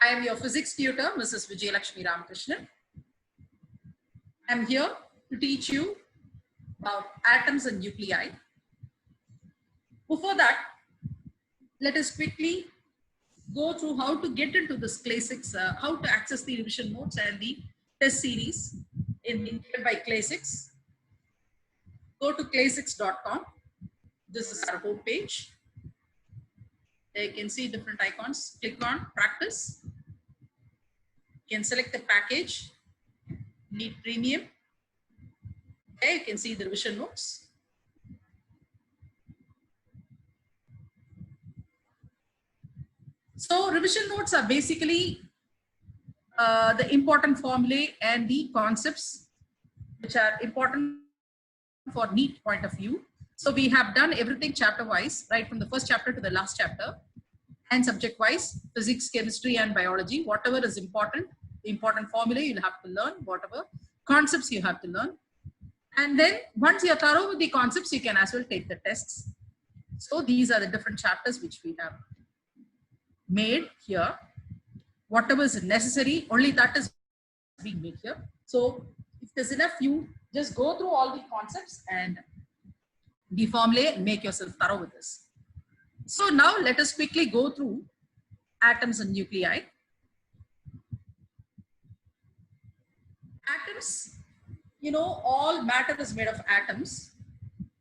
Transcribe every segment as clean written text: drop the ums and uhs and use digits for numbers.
I am your physics tutor, Mrs. Vijayalakshmi Ramakrishnan. I am here to teach you about atoms and nuclei. Before that, let us quickly go through how to get into this Clay 6, how to access the revision notes and the test series given by Clay 6. Go to clay6.com. This is our home page. There you can see different icons. Click on practice. You can select the package, need premium. There you can see the revision notes. So revision notes are basically the important formulae and the concepts which are important for NEET point of view. So we have done everything chapter wise, right from the first chapter to the last chapter, and subject wise, physics, chemistry, and biology. Whatever is important, the important formulae you'll have to learn, whatever concepts you have to learn. And then once you're thorough with the concepts, you can as well take the tests. So these are the different chapters which we have made here. Whatever is necessary, only that is being made here. So if there's enough, you just go through all the concepts and the formulae and make yourself thorough with this. So now let us quickly go through atoms and nuclei. Atoms, you know, all matter is made of atoms.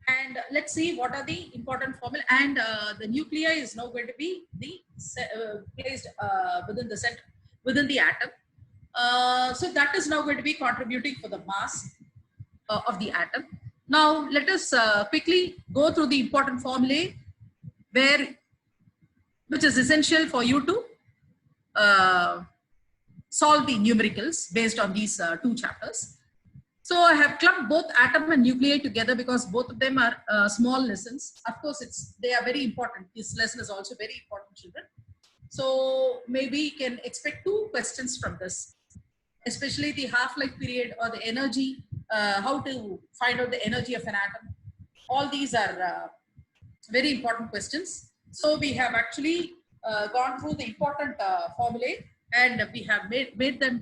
And let's see what are the important formulae. And the nuclei is now going to be the placed within the atom. So that is now going to be contributing for the mass of the atom. Now let us quickly go through the important formulae which is essential for you to solve the numericals based on these two chapters. So I have clubbed both atom and nuclei together because both of them are small lessons. Of course, they are very important. This lesson is also very important, children. So maybe you can expect 2 questions from this, especially the half-life period or the energy, how to find out the energy of an atom. All these are very important questions. So we have actually gone through the important formulae, and we have made them,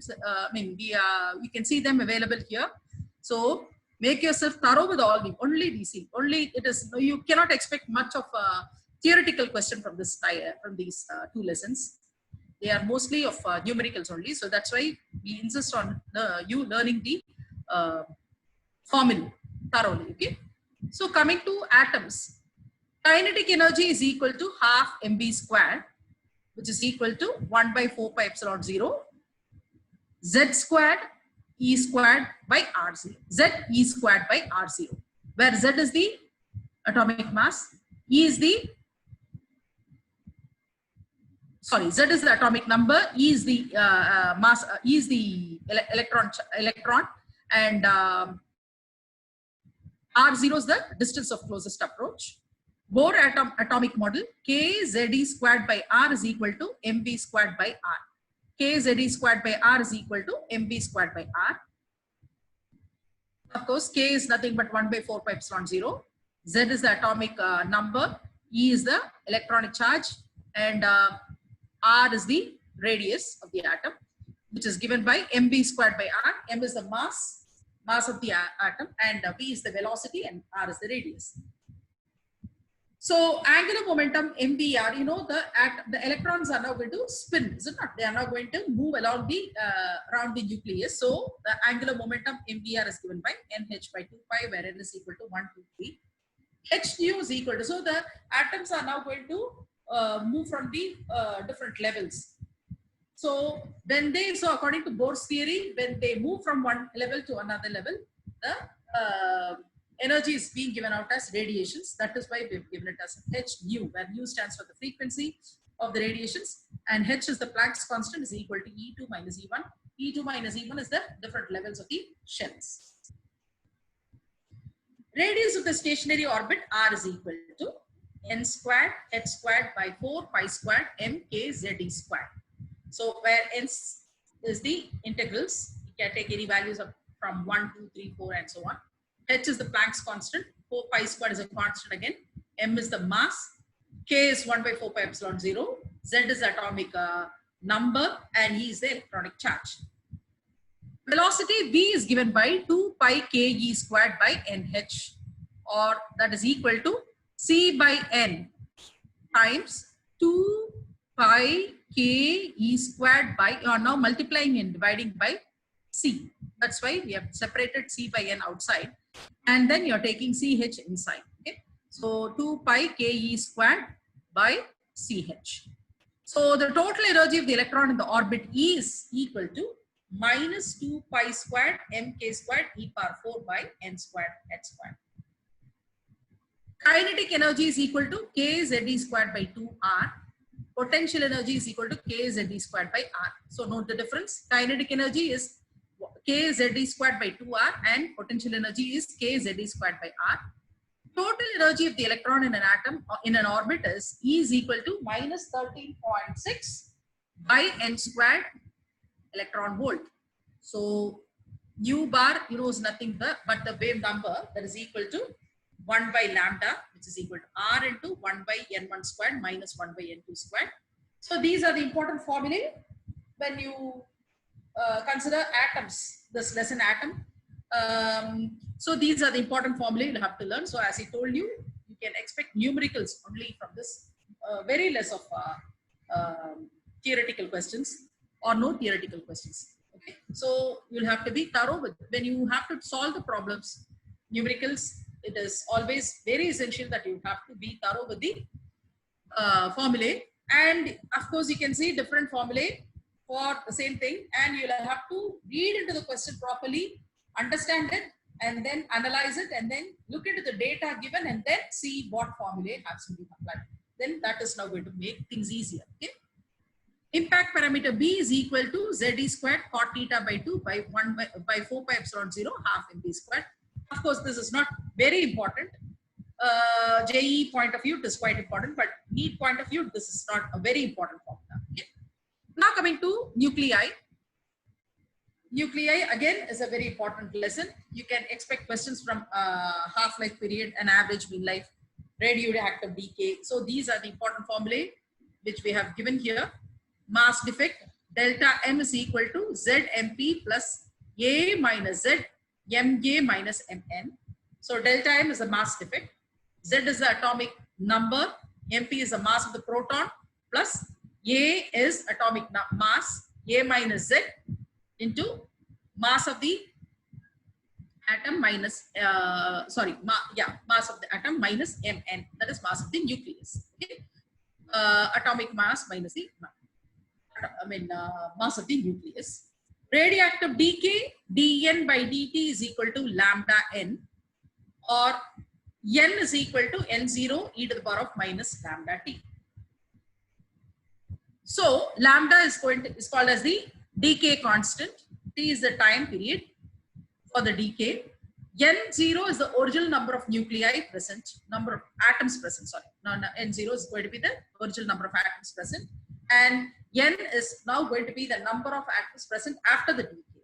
you can see them available here. So make yourself thorough with all the, only DC, only it is, you cannot expect much of a theoretical question from this, from these 2 lessons. They are mostly of numericals only. So that's why we insist on you learning the formula thoroughly, okay? So coming to atoms, kinetic energy is equal to half mv squared, which is equal to 1 by 4 pi epsilon 0, z squared E squared by R0, Z E squared by R0, where Z is the atomic mass, E is the, sorry, Z is the atomic number, E is the mass, E is the electron, and R0 is the distance of closest approach. Bohr atomic model, K Z E squared by R is equal to mv squared by R. K Z E squared by R is equal to mv squared by R. Of course, K is nothing but 1 by 4 pi epsilon 0. Z is the atomic number, E is the electronic charge, and R is the radius of the atom, which is given by mv squared by R. M is the mass of the atom, and V is the velocity, and R is the radius. So angular momentum mvr, you know, the electrons are now going to spin, is it not? They are now going to move along the around the nucleus. So the angular momentum mvr is given by nh by 2 pi, where n is equal to 1, 2, 3. H nu is equal to, so the atoms are now going to move from the different levels. So when they, so according to Bohr's theory, when they move from one level to another level, the energy is being given out as radiations. That is why we've given it as h nu, where nu stands for the frequency of the radiations, and h is the Planck's constant, is equal to E2 minus E1. E2 minus E1 is the different levels of the shells. Radius of the stationary orbit R is equal to n squared h squared by 4 pi squared m k z e squared. So where n is the integrals, you can take any values of from 1, 2, 3, 4, and so on. H is the Planck's constant, 4 pi squared is a constant again, m is the mass, k is 1 by 4 pi epsilon 0, z is atomic number and E is the electronic charge. Velocity V is given by 2 pi k E squared by NH, or that is equal to C by N times 2 pi k E squared by, you are now multiplying and dividing by C. That's why we have separated C by N outside, and then you're taking CH inside. Okay, so 2 pi k E squared by CH. So the total energy of the electron in the orbit is equal to minus 2 pi squared mk squared e power 4 by n squared h squared. Kinetic energy is equal to kZe squared by 2r. Potential energy is equal to kZe squared by r. So note the difference. Kinetic energy is kZe squared by 2r and potential energy is kZe squared by r. Total energy of the electron in an atom in an orbit is E is equal to minus 13.6 by n squared electron volt. So U bar, you know, is nothing but the wave number that is equal to 1 by lambda, which is equal to R into 1 by N1 squared minus 1 by N2 squared. So these are the important formulae when you consider atoms, this lesson atom. So these are the important formulae you'll have to learn. So as I told you, you can expect numericals only from this, very less of theoretical questions or no theoretical questions. Okay, so you'll have to be thorough with when you have to solve the problems, numericals. It is always very essential that you have to be thorough with the formulae, and of course you can see different formulae for the same thing, and you'll have to read into the question properly, understand it, and then analyze it, and then look into the data given, and then see what formulae has to be applied. Then that is now going to make things easier. Okay. Impact parameter B is equal to Z squared cot theta by 2 by 1 by 4 pi epsilon 0 half mb squared. Of course, this is not very important. JE point of view, it is quite important, but NEET point of view, this is not a very important formula. Okay. Now coming to nuclei. Nuclei again is a very important lesson. You can expect questions from half-life period and average mean life, radioactive decay. So these are the important formulae which we have given here. Mass defect, delta M is equal to ZMP plus A minus Z Mj minus Mn. So delta M is a mass defect, Z is the atomic number, Mp is the mass of the proton, plus A is atomic mass, A minus Z into mass of the atom minus, mass of the atom minus Mn, that is mass of the nucleus. Okay? Atomic mass minus the, mass of the nucleus. Radioactive decay, dN by dt is equal to lambda n, or n is equal to n0 e to the power of minus lambda t. So lambda is called as the decay constant. T is the time period for the decay. N0 is the original number of nuclei present, number of atoms present, sorry. No, N0 is going to be the original number of atoms present. And N is now going to be the number of atoms present after the decay.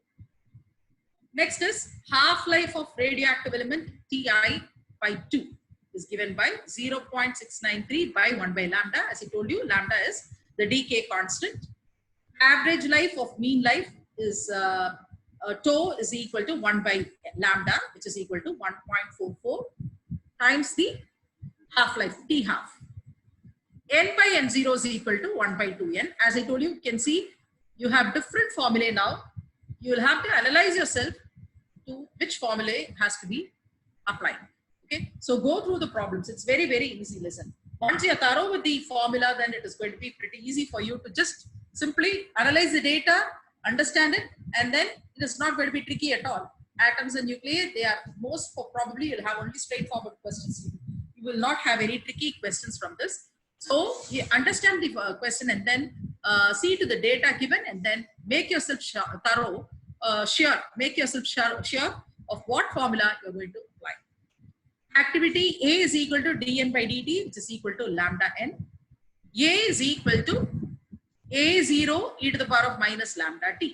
Next is half-life of radioactive element Ti by 2 is given by 0.693 by 1 by lambda. As I told you, lambda is the decay constant. Average life of mean life is tau is equal to 1 by lambda, which is equal to 1.44 times the half-life, T half. N by N0 is equal to 1 by 2n. As I told you, you can see you have different formulae now. You will have to analyze yourself to which formulae has to be applied. Okay, so go through the problems. It's very, very easy lesson. Once you are thorough with the formula, then it is going to be pretty easy for you to just simply analyze the data, understand it, and then it is not going to be tricky at all. Atoms and nuclei, they are probably you'll have only straightforward questions. You will not have any tricky questions from this. So you understand the question and then see to the data given, and then make yourself thorough, make yourself sure of what formula you're going to apply. Activity A is equal to dN by dt, which is equal to lambda n. A is equal to A0 e to the power of minus lambda t.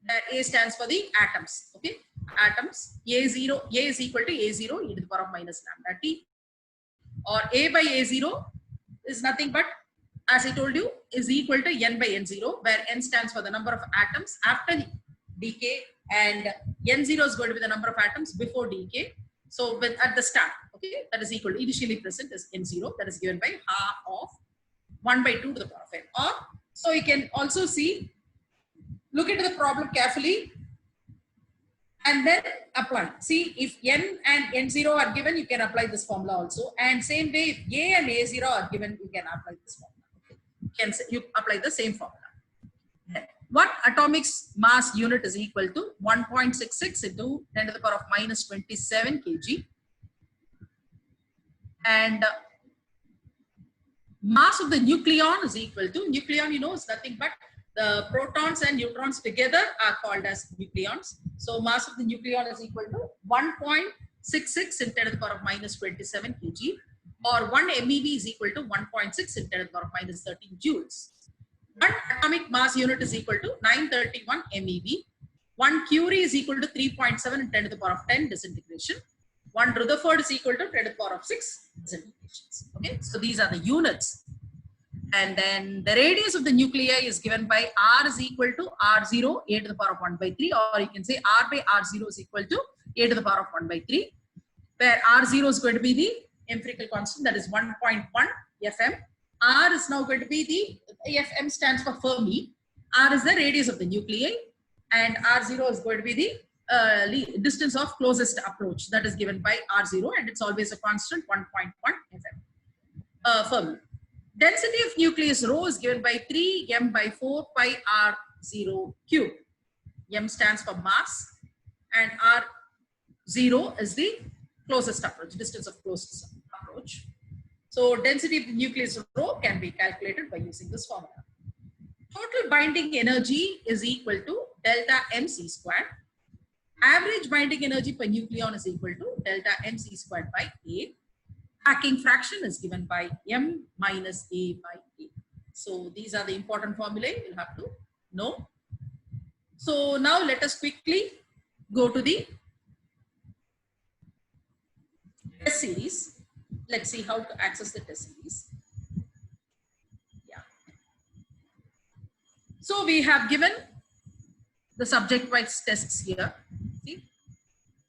That A stands for the atoms. Okay, atoms. A is equal to A0 e to the power of minus lambda t. Or A by A0 is nothing but as I told you, is equal to n by n0, where n stands for the number of atoms after decay and n0 is going to be the number of atoms before decay. So with at the start, okay, that is equal to initially present is n0, that is given by half of 1 by 2 to the power of n. Or so you can also see, look into the problem carefully and then apply. See, if n and n0 are given, you can apply this formula also. And same way, if a and a0 are given, you can apply this formula. You apply the same formula. What atomic mass unit is equal to 1.66 into 10 to the power of minus 27 kg, and mass of the nucleon is equal to, nucleon, you know, is nothing but the protons and neutrons together are called as nucleons. So mass of the nucleon is equal to 1.66 in 10 to the power of minus 27 kg, or 1 MeV is equal to 1.6 in 10 to the power of minus 13 joules. One atomic mass unit is equal to 931 MeV. 1 Curie is equal to 3.7 in 10 to the power of 10 disintegration. 1 Rutherford is equal to 10 to the power of 6 disintegrations. Okay, so these are the units. And then the radius of the nuclei is given by R is equal to R0 a to the power of 1 by 3, or you can say R by R0 is equal to a to the power of 1 by 3, where R0 is going to be the empirical constant, that is 1.1 FM. R is now going to be the FM stands for Fermi. R is the radius of the nuclei, and R0 is going to be the distance of closest approach, that is given by R0, and it's always a constant 1.1 FM. Fermi. Density of nucleus rho is given by 3 m by 4 pi R0 cube. M stands for mass, and R0 is the closest approach, distance of closest approach. So density of the nucleus rho can be calculated by using this formula. Total binding energy is equal to delta mc squared. Average binding energy per nucleon is equal to delta mc squared by A. Packing fraction is given by m minus A by A. So these are the important formulae you'll have to know. So now let us quickly go to the test series. Let's see how to access the test series. Yeah. So we have given the subject-wise tests here. See,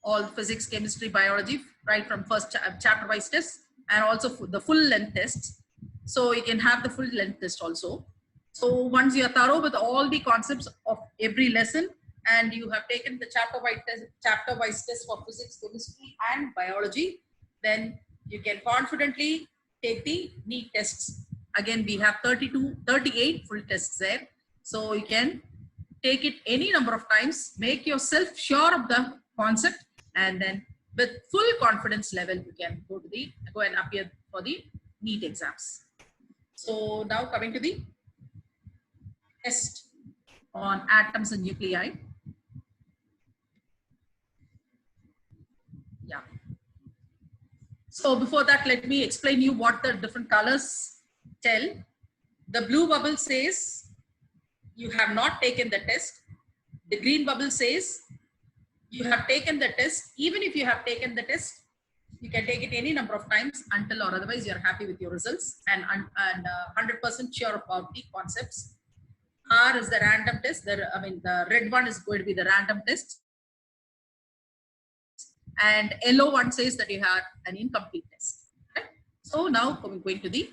all physics, chemistry, biology, right from first chapter-wise tests, and also the full-length tests. So you can have the full-length test also. So once you are thorough with all the concepts of every lesson, and you have taken the chapter-wise test for physics, chemistry, and biology, then you can confidently take the NEET tests. Again, we have 38 full tests there. So you can take it any number of times, make yourself sure of the concept, and then with full confidence level, you can go and appear for the NEET exams. So now coming to the test on atoms and nuclei. Yeah. So before that, let me explain you what the different colors tell. The blue bubble says you have not taken the test. The green bubble says you have taken the test. Even if you have taken the test, you can take it any number of times until or otherwise you're happy with your results and 100% sure about the concepts. R is the random test. The red one is going to be the random test. And yellow one says that you had an incomplete test. Right? So now we're going to the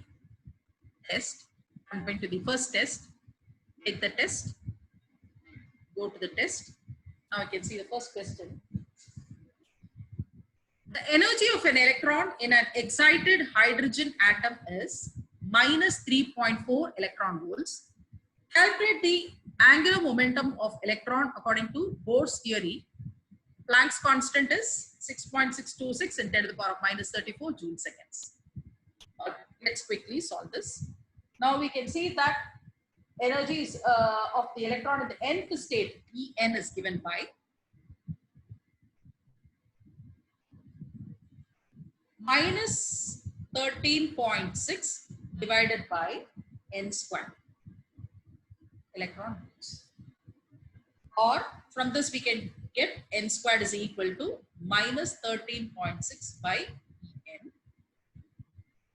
test. I'm going to the first test. Take the test. Go to the test. Now you can see the first question. The energy of an electron in an excited hydrogen atom is minus 3.4 electron volts. Calculate the angular momentum of electron according to Bohr's theory. Planck's constant is 6.626 in 10 to the power of minus 34 joule seconds. Let's quickly solve this. Now we can see that energies of the electron in the nth state, En, is given by minus 13.6 divided by n squared electron volts. Or from this we can get n squared is equal to minus 13.6 by En.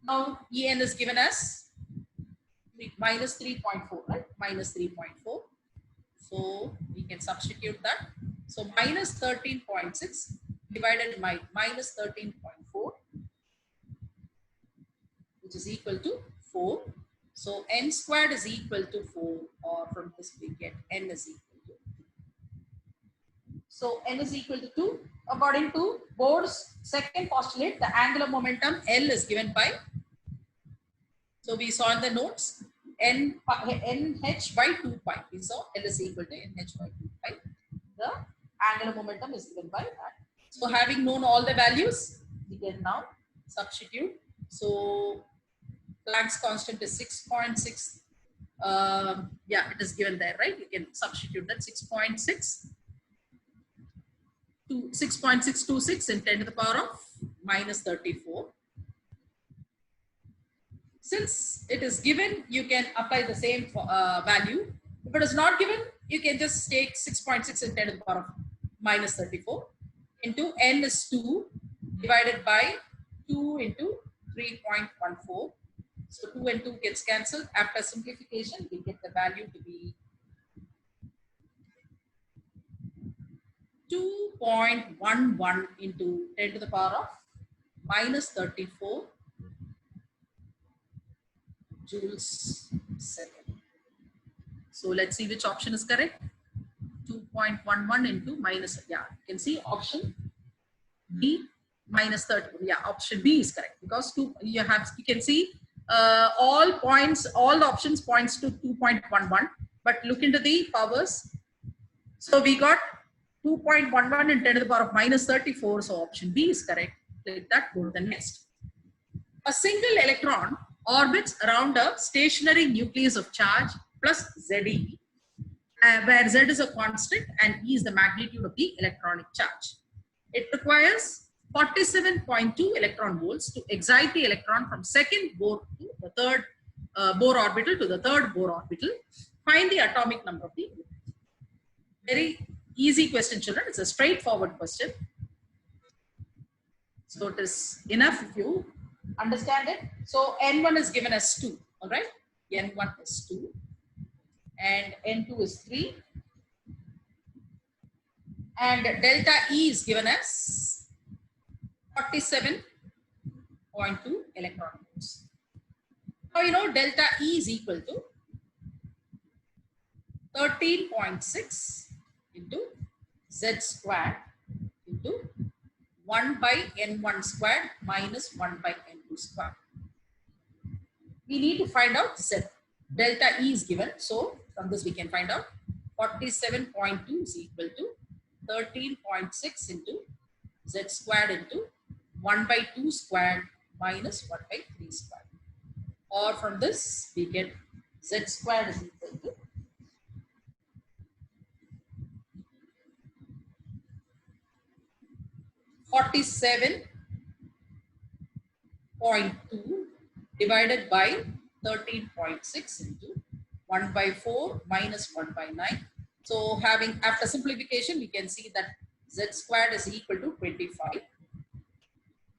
Now En is given as minus 3.4, right? Minus 3.4. So we can substitute that. So minus 13.6 divided by minus 13.4, which is equal to 4. So n squared is equal to 4, or from this we get n is equal to 2. So n is equal to 2. According to Bohr's second postulate, the angular momentum L is given by, so we saw in the notes, nh by 2 pi. We saw L is equal to nh by 2 pi. The angular momentum is given by that. So having known all the values, we can now substitute. So Planck's constant is 6.6. Yeah, it is given there, right? You can substitute that 6.6 to 6.626 in 10 to the power of minus 34. Since it is given, you can apply the same value. If it is not given, you can just take 6.6 in 10 to the power of minus 34 into n is 2 divided by 2 into 3.14. So 2 and 2 gets cancelled. After simplification, we get the value to be 2.11 into 10 to the power of minus 34 joules second. So let's see which option is correct. 2.11 into minus, yeah, you can see option B minus 30. Yeah, option B is correct because you can see all the options points to 2.11, but look into the powers. So we got 2.11 in 10 to the power of minus 34. So option B is correct. Click that, go to the next. A single electron orbits around a stationary nucleus of charge plus Ze, where Z is a constant and E is the magnitude of the electronic charge. It requires 47.2 electron volts to excite the electron from second Bohr to the third Bohr orbital to the third Bohr orbital. Find the atomic number of the element. Very easy question, children. It's a straightforward question. So it is enough if you understand it. So N1 is given as 2, all right? N1 is 2 and N2 is 3. And delta E is given as 47.2 electron volts. Now you know delta E is equal to 13.6 into Z squared into 1 by N1 squared minus 1 by N2 squared. We need to find out Z. Delta E is given. So from this we can find out 47.2 is equal to 13.6 into Z squared into 1 by 2 squared minus 1 by 3 squared. Or from this we get Z squared is equal to 47.2 divided by 13.6 into 1 by 4 minus 1 by 9. So having after simplification, we can see that Z squared is equal to 25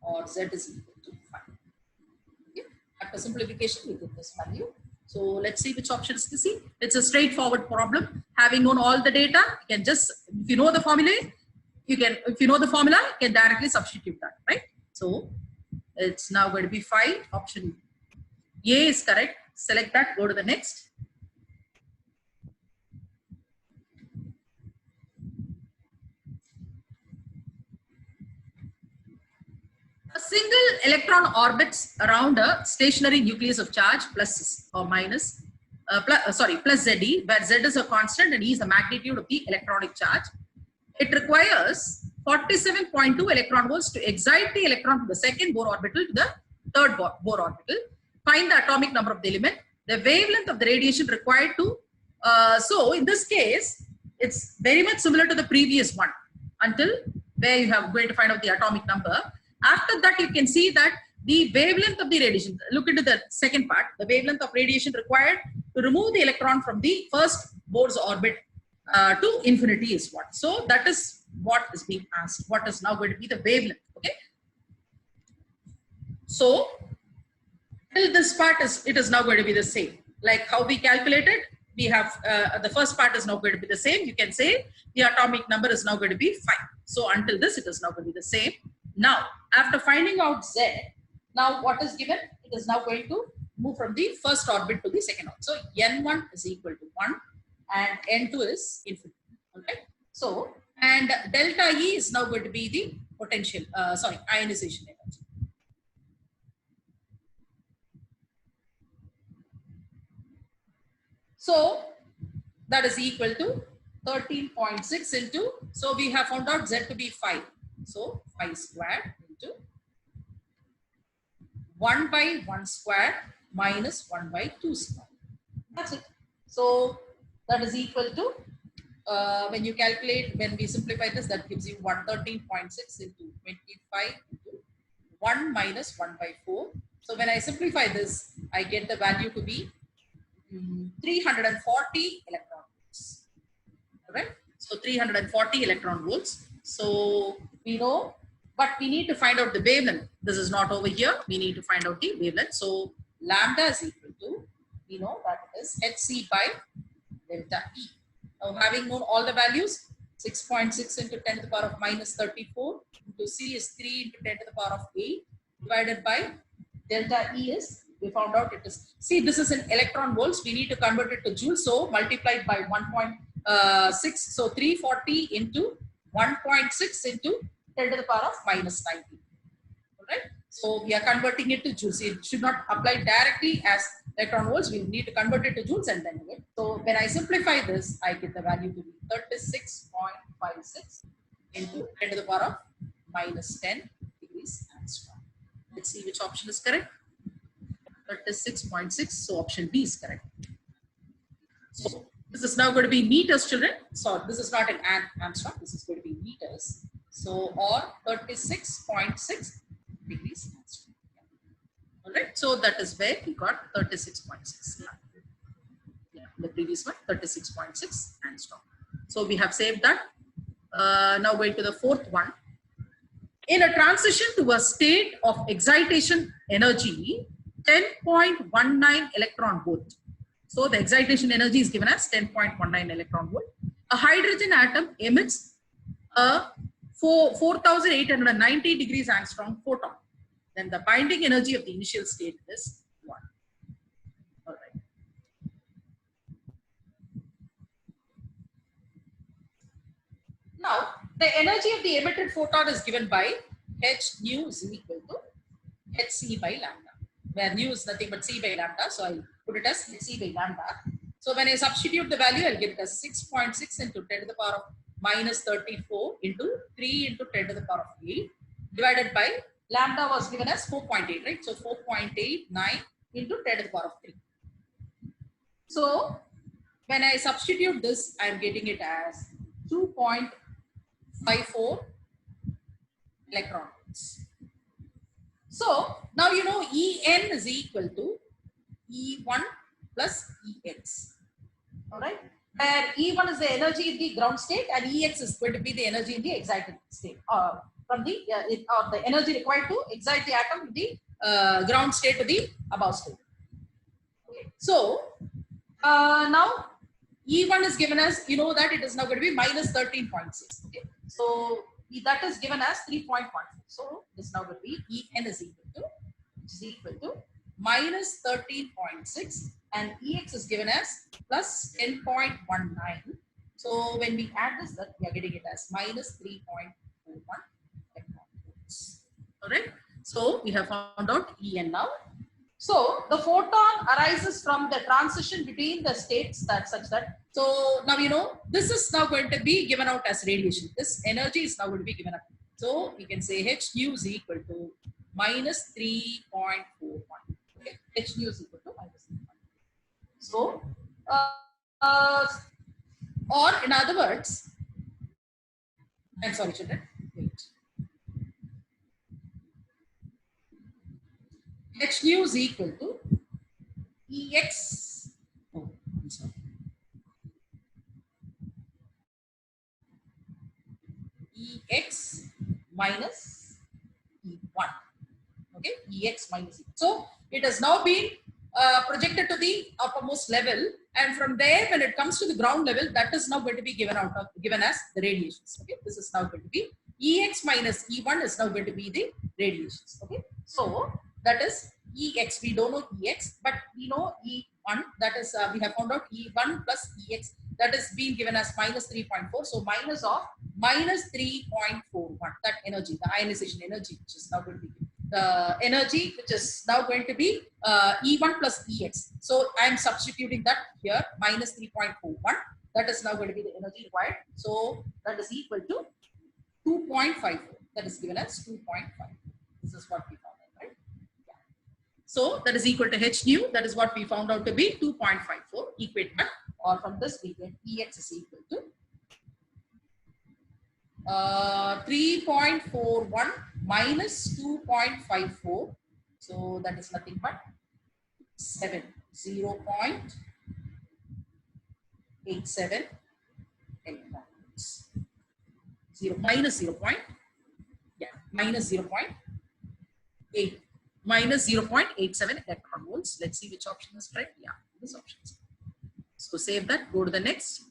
or Z is equal to 5. Okay. After simplification, we get this value. So let's see which option is to see. It's a straightforward problem. Having known all the data, you can just, if you know the formula, you can directly substitute that, right? So it's now going to be 5. Option A is correct. Select that, go to the next. A single electron orbits around a stationary nucleus of charge plus or minus, plus Ze, where Z is a constant and E is the magnitude of the electronic charge. It requires 47.2 electron volts to excite the electron from the second Bohr orbital to the third Bohr orbital. Find the atomic number of the element, the wavelength of the radiation required to. So in this case, it's very much similar to the previous one until where you have going to find out the atomic number. After that, you can see that the wavelength of the radiation, look into the second part, the wavelength of radiation required to remove the electron from the first Bohr's orbit to infinity is what. So that is what is being asked. What is now going to be the wavelength? Okay. So till this part it is now going to be the same. like how we calculated, we have the first part is now going to be the same. You can say the atomic number is now going to be 5. So until this, it is now going to be the same. Now, after finding out Z, now what is given? It is now going to move from the first orbit to the second orbit. So N1 is equal to 1 and N2 is infinity. Okay. So, and delta E is now going to be the potential, ionization energy. So that is equal to 13.6 into, so we have found out Z to be 5. So 5 squared into 1 by 1 squared minus 1 by 2 squared. That's it. So that is equal to, when you calculate, when we simplify this, that gives you 113.6 into 25 into 1 minus 1 by 4. So when I simplify this, I get the value to be 340 electron volts. Alright, so 340 electron volts. So we know, but we need to find out the wavelength. This is not over here. We need to find out the wavelength. So lambda is equal to, we know that it is hc by delta E. Now having known all the values, 6.6 into 10 to the power of minus 34 into C is 3 into 10 to the power of 8 divided by delta E is, we found out it is, see this is in electron volts, we need to convert it to joules, so multiplied by 1.6, so 340 into 1.6 into 10 to the power of minus 90. Alright, so we are converting it to joules. It should not apply directly as electron volts, we need to convert it to joules and then do it. So when I simplify this, I get the value to be 36.56 into 10 to the power of minus 10 degrees angstrom. Let's see which option is correct. 36.6, so option B is correct. So this is now going to be meters, children. So this is not an angstrom, this is going to be meters. So or 36.6 degrees angstrom. Alright, so that is where we got 36.6. Yeah, the previous one, 36.6 angstrom. So we have saved that. Now going to the fourth one. In a transition to a state of excitation energy, 10.19 electron volt. So the excitation energy is given as 10.19 electron volt. A hydrogen atom emits a 4,890 degrees angstrom photon. Then the binding energy of the initial state is 1. All right. Now, the energy of the emitted photon is given by h nu is equal to hc by lambda, where nu is nothing but c by lambda. So I put it as hc by lambda. So when I substitute the value, I'll get it as 6.6 into 10 to the power of minus 34 into 3 into 10 to the power of 8 divided by lambda was given as 4.8, right? So 4.89 into 10 to the power of 3. So when I substitute this, I'm getting it as 2.54 electron volts. So now you know En is equal to E1 plus Ex. All right, where E1 is the energy in the ground state and Ex is going to be the energy in the excited state, from the or the energy required to excite the atom in the ground state to the above state. Okay. So now E1 is given as, you know that it is now going to be minus 13.6. Okay, so that is given as 3.14. So this is now going to be En is equal to minus 13.6 and Ex is given as plus 10.19. So when we add this, that we are getting it as minus 3.41 electron volts. All right. So we have found out En now. So the photon arises from the transition between the states that such that. So now you know this is now going to be given out as radiation. This energy is now going to be given up. So we can say h nu is equal to minus 3.41. Okay. H nu is equal to minus 3.41. So or in other words, I'm sorry, children. Wait. H nu is equal to Ex. Oh, I'm sorry. Ex minus E1. Okay, Ex minus E1. So it has now been projected to the uppermost level, and from there, when it comes to the ground level, that is now going to be given as the radiations. Okay, this is now going to be Ex minus E1 is now going to be the radiations. Okay, so that is Ex. We don't know Ex, but we know E1. That is we have found out E1 plus Ex. That is being given as minus 3.4. So minus of minus 3.41. That energy, the ionization energy, which is now going to be the energy which is now going to be E1 plus Ex. So I am substituting that here, minus 3.41. That is now going to be the energy required. So that is equal to 2.54. That is given as 2.5. This is what we found out, right? Yeah. So that is equal to H nu. That is what we found out to be 2.54. Equate that, or from this we get Ex is equal to 3.41 minus 2.54. So that is nothing but 0.87 electrons. Minus 0.8 minus 0.87 electron volts. Let's see which option is correct. Yeah, this option is correct. So save that. Go to the next.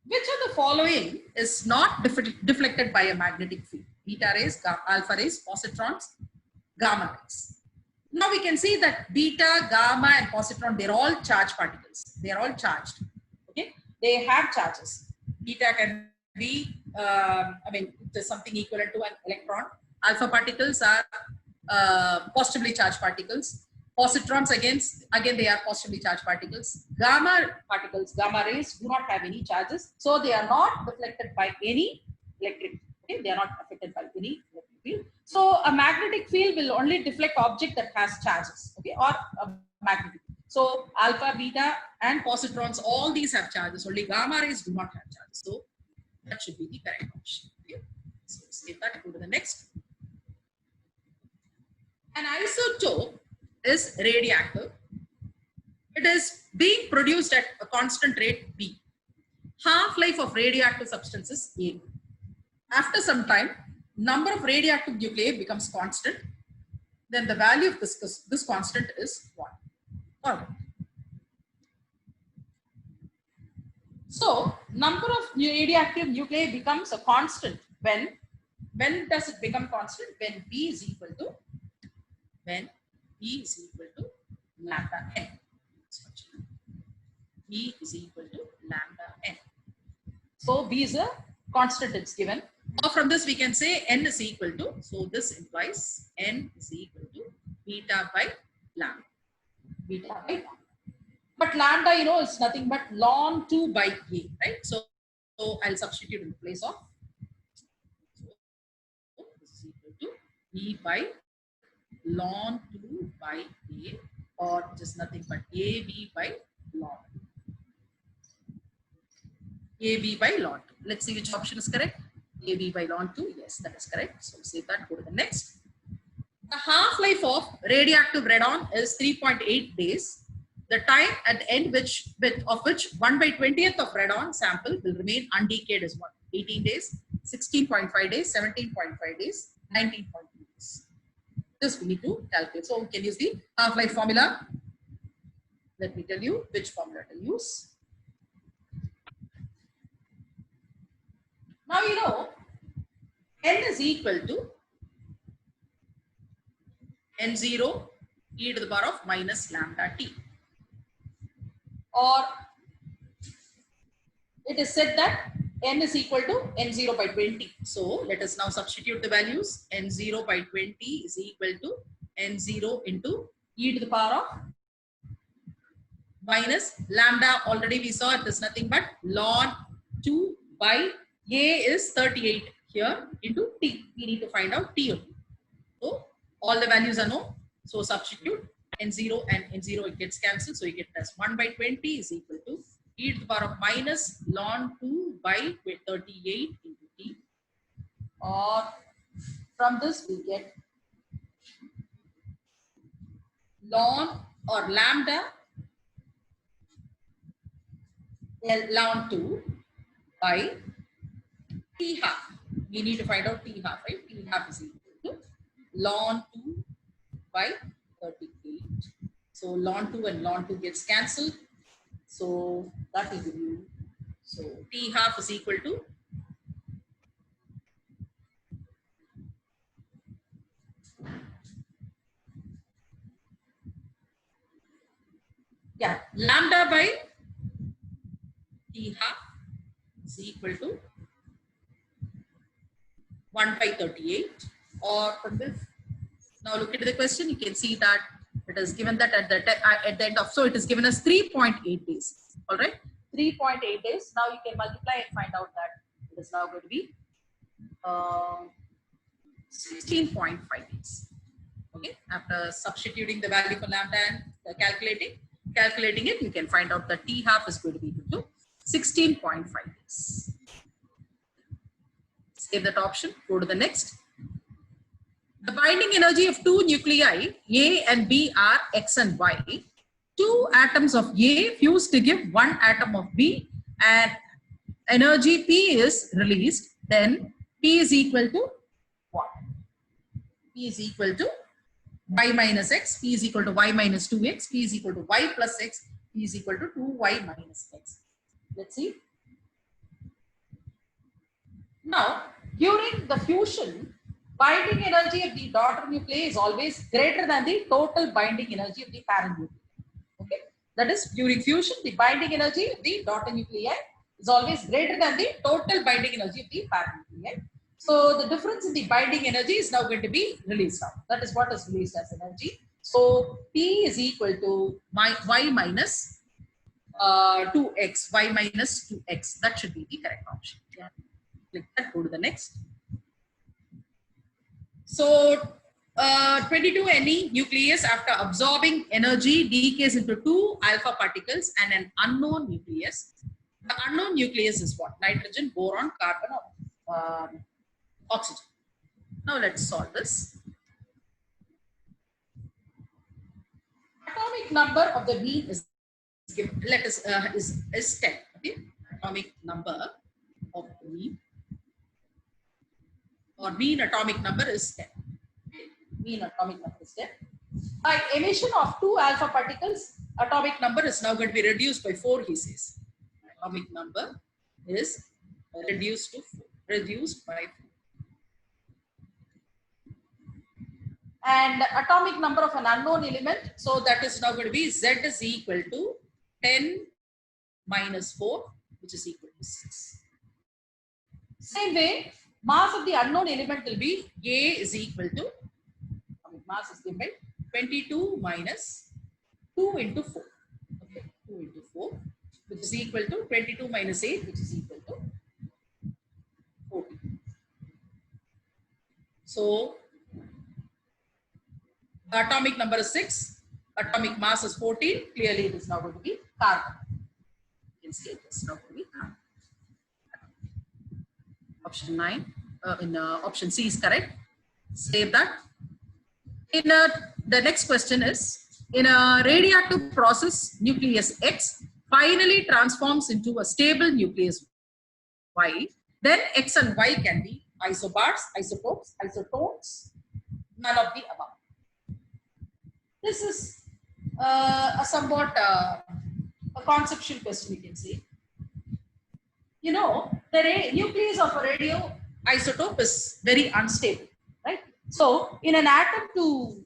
Which of the following is not deflected by a magnetic field? Beta rays, alpha rays, positrons, gamma rays. Now we can see that beta, gamma, and positron, they're all charged particles. They're all charged. Okay, they have charges. Beta can be, it is something equivalent to an electron. Alpha particles are positively charged particles. Positrons again they are positively charged particles. Gamma particles, gamma rays do not have any charges, so they are not deflected by any electric. Okay, they are not affected by any electric field. So a magnetic field will only deflect object that has charges. Okay, or a magnetic. So alpha, beta, and positrons, all these have charges. Only gamma rays do not have charges. So that should be the correct option. Okay, so save that. Go to the next. An isotope is radioactive. It is being produced at a constant rate V. Half-life of radioactive substance is A. After some time, number of radioactive nuclei becomes constant. Then the value of this constant is 1. All right. So number of radioactive nuclei becomes a constant when does it become constant? When V is equal to lambda n. V is equal to lambda n. So V is a constant, it's given. Now from this we can say n is equal to, so this implies n is equal to beta by lambda. Beta by lambda. But lambda, is nothing but ln 2 by A, right? So I'll substitute in place of, so this is equal to E by ln 2 by A, or just nothing but AB by ln. AB by ln 2. Let's see which option is correct. AB by ln 2. Yes, that is correct. So save that. Go to the next. The half-life of radioactive radon is 3.8 days. The time at the end of which 1/20th of radon sample will remain undecayed is what? 18 days, 16.5 days, 17.5 days, 19.2 days. This we need to calculate. So we can use the half-life formula. Let me tell you which formula to use. Now n is equal to n0 e to the power of minus lambda t. Or it is said that n is equal to n0 by 20. So let us now substitute the values. N0 by 20 is equal to n0 into e to the power of minus lambda. Already we saw it is nothing but ln 2 by A is 38 here into t. We need to find out t of t. So all the values are known. So substitute n0 and n0, it gets cancelled. So you get as 1/20 is equal to e to the power of minus ln 2 by 38 into t. Or from this we get ln or lambda ln 2 by t half. We need to find out t half, right? T half is equal to ln 2 by 38. So ln 2 and ln 2 gets cancelled. So that will give you, so T half is equal to lambda by T half is equal to 1 by 38, or from this. Now look at the question, you can see that it is given that at the end of, so it is given as 3.8 days. All right, 3.8 days. Now you can multiply and find out that it is now going to be 16.5 days. Okay, after substituting the value for lambda and calculating it, you can find out that T half is going to be equal to 16.5 days. Save that option, go to the next. The binding energy of two nuclei, A and B, are X and Y. Two atoms of A fuse to give one atom of B, and energy P is released. Then P is equal to what? P is equal to Y minus X, P is equal to Y minus 2X, P is equal to Y plus X, P is equal to 2Y minus X. Let's see. Now, during the fusion, binding energy of the daughter nuclei is always greater than the total binding energy of the parent nuclei. Okay, that is, during fusion, the binding energy of the daughter nuclei is always greater than the total binding energy of the parent nuclei. So the difference in the binding energy is now going to be released out. That is what is released as energy. So P is equal to Y minus 2X, Y minus 2X. That should be the correct option. Yeah. Click that, go to the next. So 22Ne nucleus, after absorbing energy, decays into two alpha particles and an unknown nucleus. The unknown nucleus is what? Nitrogen, boron, carbon, or oxygen. Now let's solve this. Atomic number of the mean is given. Let us is 10. Okay, atomic number of the mean, or mean atomic number is 10. Mean atomic number is 10. By emission of two alpha particles, atomic number is now going to be reduced by 4, he says. Atomic number is reduced to 4, reduced by 4. And atomic number of an unknown element, so that is now going to be Z is equal to 10 minus 4, which is equal to 6. Same way, mass of the unknown element will be A is equal to, mass is given by 22 minus 2 into 4. Okay, 2 into 4, which is equal to 22 minus 8, which is equal to 14. So the atomic number is 6, atomic mass is 14. Clearly, it is now going to be carbon. You can see it is now going to be carbon. Option 9, option C is correct. Save that. The next question is, in a radioactive process, nucleus X finally transforms into a stable nucleus Y. Then X and Y can be isobars, isotopes, isotones, none of the above. This is a somewhat a conceptual question, you can say. You know, the nucleus of a radioisotope is very unstable, right? So, in an attempt to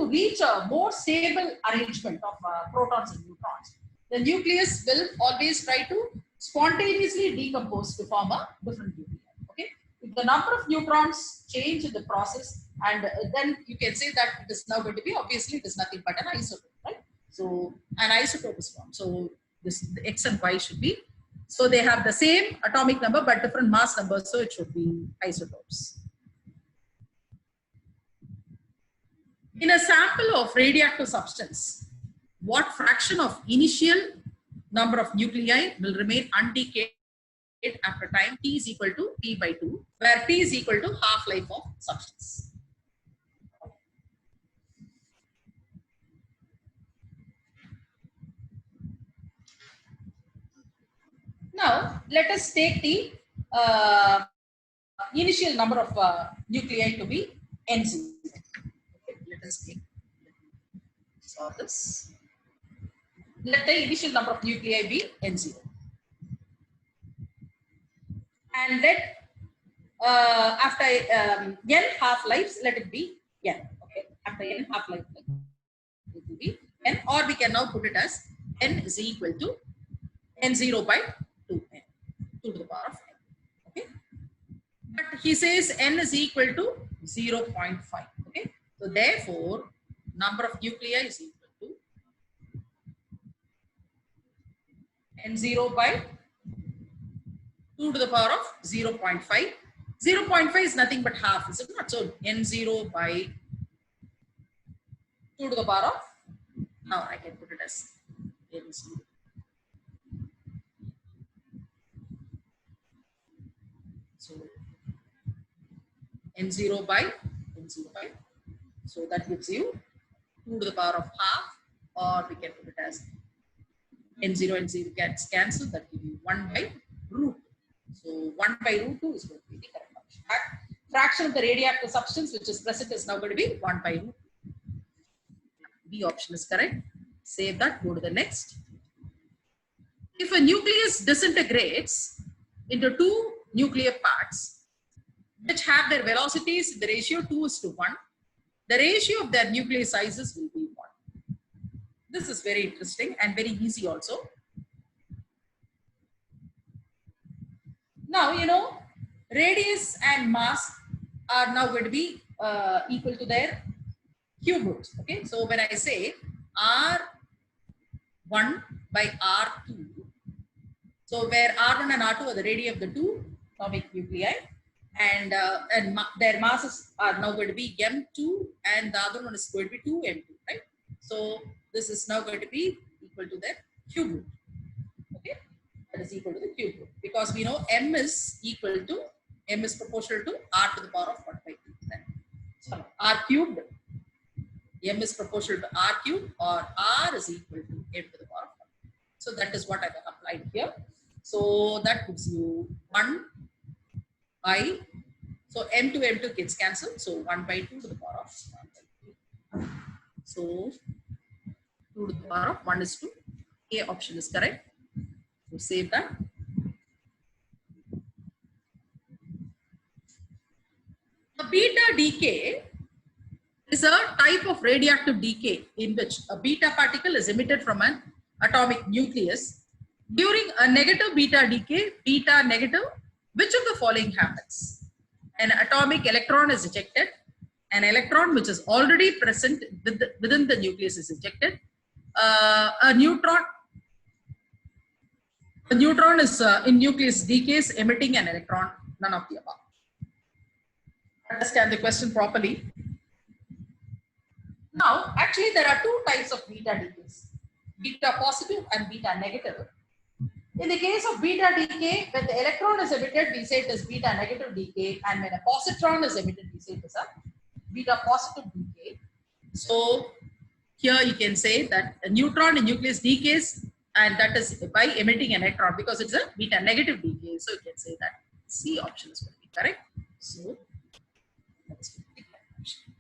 reach a more stable arrangement of protons and neutrons, the nucleus will always try to spontaneously decompose to form a different nuclei. Okay, if the number of neutrons change in the process, and then you can say that it is now going to be, obviously it is nothing but an isotope, right? So an isotope is formed. So this, the X and Y should be, so they have the same atomic number but different mass numbers, so it should be isotopes. In a sample of radioactive substance, what fraction of initial number of nuclei will remain undecayed after time T is equal to P by 2, where T is equal to half-life of substance? Now, let us take the initial number of nuclei to be N0. Okay, let us take solve this. Let the initial number of nuclei be N0. And let after n half-lives, let it be n. Okay, after n half-life, it will be n, or we can now put it as n is equal to n0 by 2n, 2 to the power of n. Okay, but he says n is equal to 0.5. Okay, so therefore, number of nuclei is equal to n0 by 2 to the power of 0.5. 0.5 is nothing but half, is it not? So n0 by 2 to the power of, now I can put it as n0. So n0 by, so that gives you 2 to the power of half, or we can put it as n0 and 0 gets cancelled, that gives you 1 by root. So 1 by root 2 is going to be the correct option. Fraction of the radioactive substance which is present is now going to be 1 by root. B option is correct. Save that, go to the next. If a nucleus disintegrates into two nuclear parts which have their velocities in the ratio 2:1, the ratio of their nuclear sizes will be 1. This is very interesting and very easy also. Now, you know, radius and mass are now going to be equal to their cube roots. Okay, so when I say R1 by R2, so where R1 and R2 are the radii of the two atomic nuclei, and their masses are now going to be M2, and the other one is going to be 2M2, right? So this is now going to be equal to their cube root. Okay, that is equal to the cube root, because we know M is proportional to R to the power of 1 by 2. Then, so R cubed, M is proportional to R cubed, or R is equal to M to the power of 1. So that is what I have applied here. So that gives you 1 by, so M to M2 gets cancelled. So 1 by 2 to the power of 1 by 2. So 2 to the power of 1 is 2. A option is correct. So save that. A beta decay is a type of radioactive decay in which a beta particle is emitted from an atomic nucleus. During a negative beta decay, beta negative, which of the following happens? An atomic electron is ejected. An electron which is already present within the nucleus is ejected. A neutron is in nucleus decays, emitting an electron. None of the above. Understand the question properly. Now, actually, there are two types of beta decays: beta positive and beta negative. In the case of beta decay, when the electron is emitted, we say it is beta negative decay, and when a positron is emitted, we say it is a beta positive decay. So here you can say that a neutron in nucleus decays, and that is by emitting an electron, because it's a beta negative decay. So you can say that C option is going to be correct. So that's the correct option.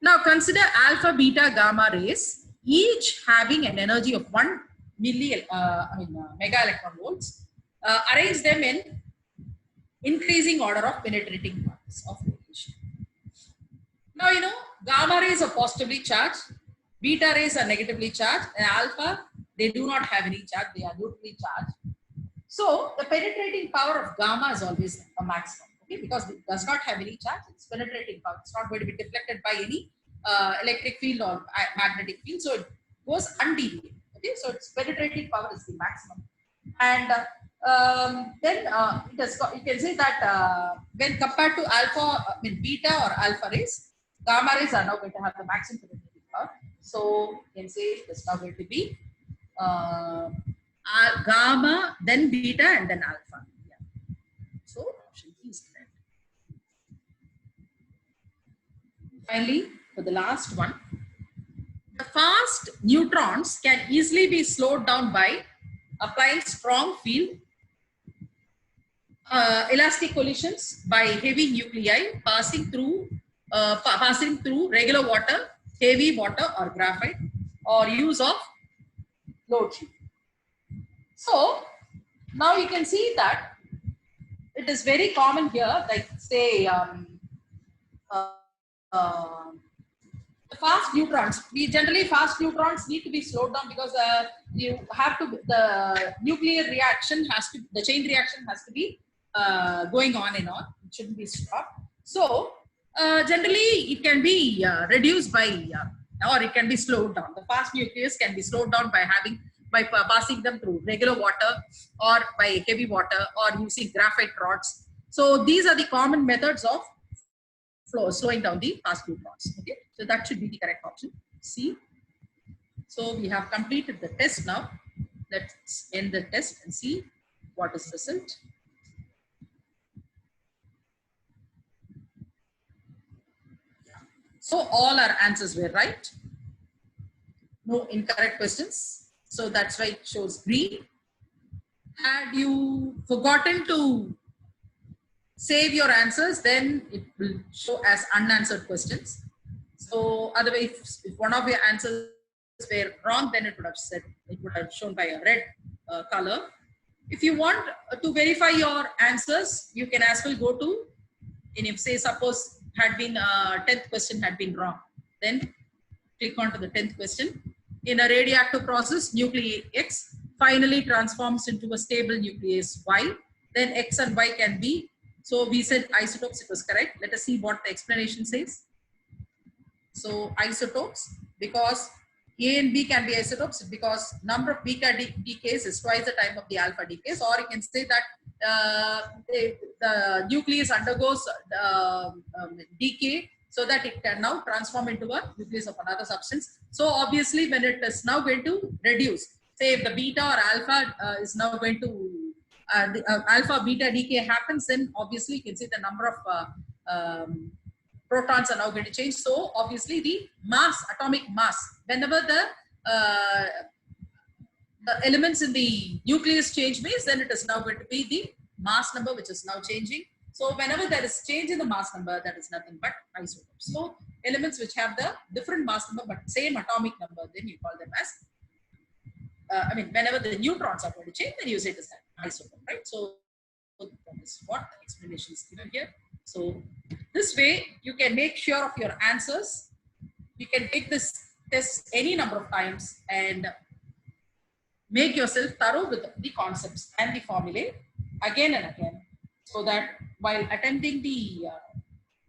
Now consider alpha, beta, gamma rays, each having an energy of 1 mega electron volts. Arrange them in increasing order of penetrating parts of radiation. Now, you know, gamma rays are positively charged, beta rays are negatively charged, and alpha, they do not have any charge, they are neutrally charged. So the penetrating power of gamma is always a maximum, okay, because it does not have any charge. Its penetrating power, it's not going to be deflected by any electric field or magnetic field, so it goes undeviated. Okay, so its penetrating power is the maximum, and then you can say that when compared to beta or alpha rays, gamma rays are now going to have the maximum penetrating power. So you can say it's now going to be gamma, then beta, and then alpha. Yeah. So option B is correct. Finally, for the last one, the fast neutrons can easily be slowed down by applying strong field elastic collisions by heavy nuclei passing through regular water heavy water or graphite, or use of load sheet. So now you can see that it is very common here, like say uh, uh, the fast neutrons. Fast neutrons need to be slowed down because you have to, the nuclear reaction has to, the chain reaction has to be going on and on. It shouldn't be stopped. So generally it can be reduced by or it can be slowed down. The fast nucleus can be slowed down by passing them through regular water or by heavy water or using graphite rods. So these are the common methods of slowing down the fast neutrons. Okay, so that should be the correct option. C. So we have completed the test now. Let's end the test and see what is the result. So all our answers were right. No incorrect questions. So that's why it shows green. Had you forgotten to save your answers, then it will show as unanswered questions. So otherwise, if one of your answers were wrong, then it would have shown by a red color. If you want to verify your answers, you can as well go to, and if say suppose had been 10th question had been wrong, then click on to the 10th question. In a radioactive process, nucleus X finally transforms into a stable nucleus Y. Then X and Y can be, so we said isotopes, it was correct. Let us see what the explanation says. So isotopes, because A and B can be isotopes because number of beta decays is twice the time of the alpha decays, or you can say that the nucleus undergoes decay so that it can now transform into a nucleus of another substance. So obviously when it is now going to reduce, say if the beta or alpha is now going to, alpha beta decay happens, then obviously you can see the number of protons are now going to change. So obviously the mass, atomic mass, whenever the elements in the nucleus change means, then it is now going to be the mass number which is now changing. So whenever there is change in the mass number, that is nothing but isotopes. So elements which have the different mass number but same atomic number, then you call them as, whenever the neutrons are going to change, then you say it is an isotope, right? So that is what the explanation is given here. So this way you can make sure of your answers. You can take this test any number of times and make yourself thorough with the concepts and the formulae again and again, so that while attempting the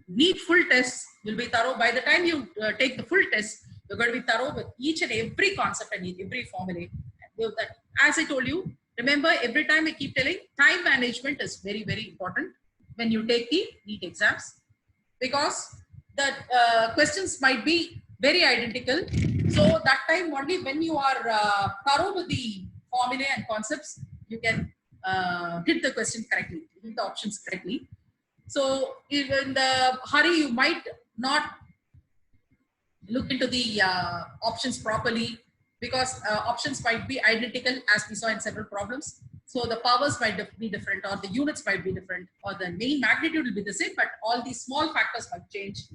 NEET full test, you'll be thorough. By the time you take the full test, you're going to be thorough with each and every concept and every formulae. As I told you, remember, every time I keep telling, time management is very, very important when you take the NEET exams, because the questions might be very identical. So that time only when you are thorough with the formulae and concepts, you can hit the question correctly, hit the options correctly. So if in the hurry, you might not look into the options properly, because options might be identical as we saw in several problems. So the powers might be different, or the units might be different, or the main magnitude will be the same, but all these small factors might change.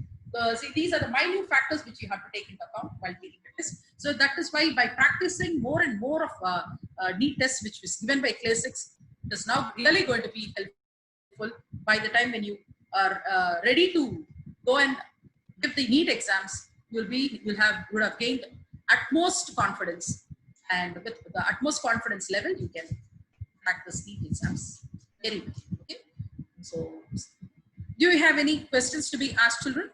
See, these are the minute factors which you have to take into account while taking the test. So that is why by practicing more and more of NEET tests, which was given by Classics, it is now really going to be helpful by the time when you are ready to go and give the NEET exams. You would have gained utmost confidence, and with the utmost confidence level, you can practice NEET exams very well. Okay. So, do you have any questions to be asked, children?